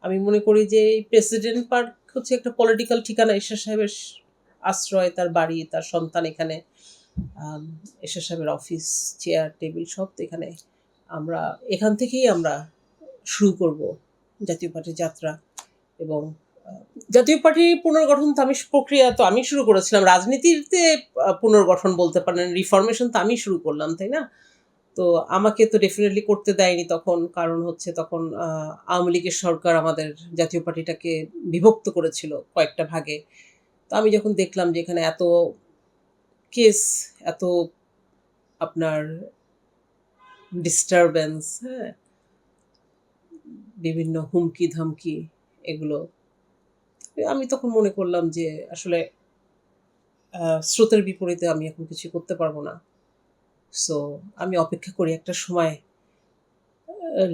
আমি মনে করি যে এই প্রেসিডেন্ট পার্ক হচ্ছে একটা পলিটিক্যাল ঠিকানা। এরশাদ সাহেবের আশ্রয়, তার বাড়ি, তার সন্তান এখানে, এরশাদ সাহেবের অফিস, চেয়ার টেবিল সব তো এখানে। আমরা এখান থেকেই আমরা শুরু করব জাতীয় পার্টির যাত্রা। এবং জাতীয় পার্টি পুনর্গঠন তো প্রক্রিয়া তো আমি শুরু করেছিলাম। রাজনীতিতে পুনর্গঠন বলতে পারেন, রিফরমেশন তো আমি শুরু করলাম, তাই না? তো আমাকে তো ডেফিনেটলি করতে দেয়নি তখন। কারণ হচ্ছে তখন আওয়ামী লীগের সরকার আমাদের জাতীয় পার্টিটাকে বিভক্ত করেছিল কয়েকটা ভাগে। তো আমি যখন দেখলাম যে এখানে এত কেস, এত আপনার ডিস্টারবেন্স, হ্যাঁ, বিভিন্ন হুমকি ধামকি, এগুলো আমি তখন মনে করলাম যে আসলে স্রোতের বিপরীতে আমি এখন কিছু করতে পারবো না। সো আমি অপেক্ষা করি একটা সময়,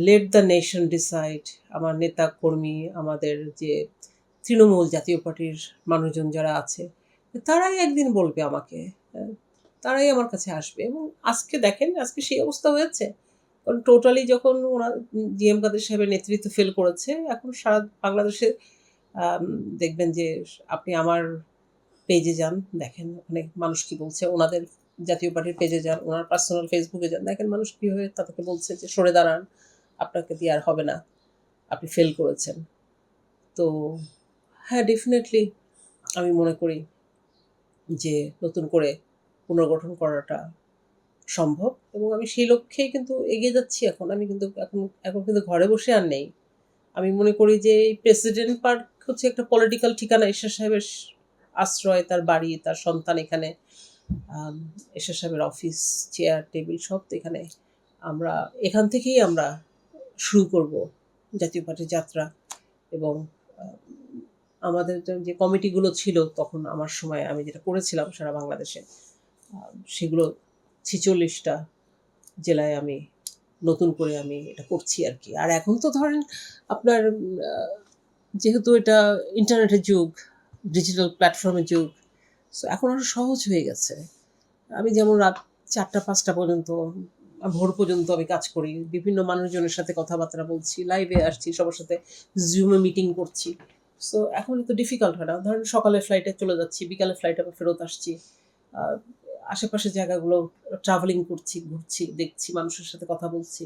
লেট দ্য নেশন ডিসাইড। আমার নেতা কর্মী, আমাদের যে তৃণমূল জাতীয় পার্টির মানুষজন যারা আছে, তারাই একদিন বলবে আমাকে, তারাই আমার কাছে আসবে। এবং আজকে দেখেন, আজকে সেই অবস্থা হয়েছে। কারণ টোটালি যখন ওনার জিএম কাদের সাহেবের নেতৃত্ব ফেল করেছে, এখন সারা বাংলাদেশে দেখবেন যে আপনি আমার পেজে যান, দেখেন ওখানে মানুষ কি বলছে। ওনাদের জাতীয় পার্টির পেজে যান, ওনার পার্সোনাল ফেসবুকে যান, দেখেন মানুষ কীভাবে তাদেরকে বলছে যে সরে দাঁড়ান, আপনাকে দিয়ে আর হবে না, আপনি ফেল করেছেন। তো হ্যাঁ, ডেফিনেটলি আমি মনে করি যে নতুন করে পুনর্গঠন করাটা সম্ভব। এবং আমি সেই লক্ষ্যেই কিন্তু এগিয়ে যাচ্ছি এখন। আমি কিন্তু এখন কিন্তু ঘরে বসে আর নেই। আমি মনে করি যে এই প্রেসিডেন্ট পার্ক হচ্ছে একটা পলিটিক্যাল ঠিকানা। এরশাদ সাহেবের আশ্রয়, তার বাড়ি, তার সন্তান এখানে, এরশাদ সাহেবের অফিস, চেয়ার টেবিল সব তো এখানে। আমরা এখান থেকেই আমরা শুরু করব জাতীয় পার্টির যাত্রা। এবং আমাদের যে কমিটিগুলো ছিল তখন আমার সময়, আমি যেটা করেছিলাম সারা বাংলাদেশে, সেগুলো ৪৬টা জেলায় আমি নতুন করে আমি এটা করছি আর কি। আর এখন তো ধরেন আপনার যেহেতু এটা ইন্টারনেটের যুগ, ডিজিটাল প্ল্যাটফর্মের যুগ, সো এখন আরও সহজ হয়ে গেছে। আমি যেমন রাত ৪টা-৫টা পর্যন্ত, ভোর পর্যন্ত আমি কাজ করি। বিভিন্ন মানুষজনের সাথে কথাবার্তা বলছি, লাইভে আসছি, সবার সাথে জুমে মিটিং করছি। সো এখন এত ডিফিকাল্ট হয় না। ধরেন সকালে ফ্লাইটে চলে যাচ্ছি, বিকালে ফ্লাইটে আবার ফেরত আসছি। আশেপাশের জায়গাগুলো ট্রাভেলিং করছি, ঘুরছি, দেখছি, মানুষের সাথে কথা বলছি।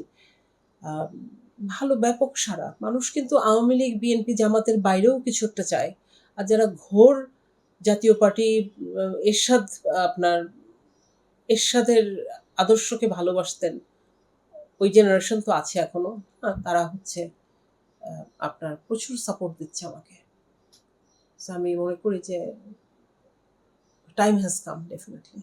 ভালো ব্যাপক সাড়া। মানুষ কিন্তু আওয়ামী লীগ, বিএনপি, জামাতের বাইরেও কিছু একটা চায়। আর যারা ঘোর জাতীয় পার্টি, এরশাদ, আপনার এরশাদের আদর্শকে ভালোবাসতেন, ওই জেনারেশন তো আছে এখনো। তারা হচ্ছে আপনার প্রচুর সাপোর্ট দিচ্ছে আমাকে। সো আমি মনে করি যে টাইম হ্যাজ কাম ডেফিনেটলি।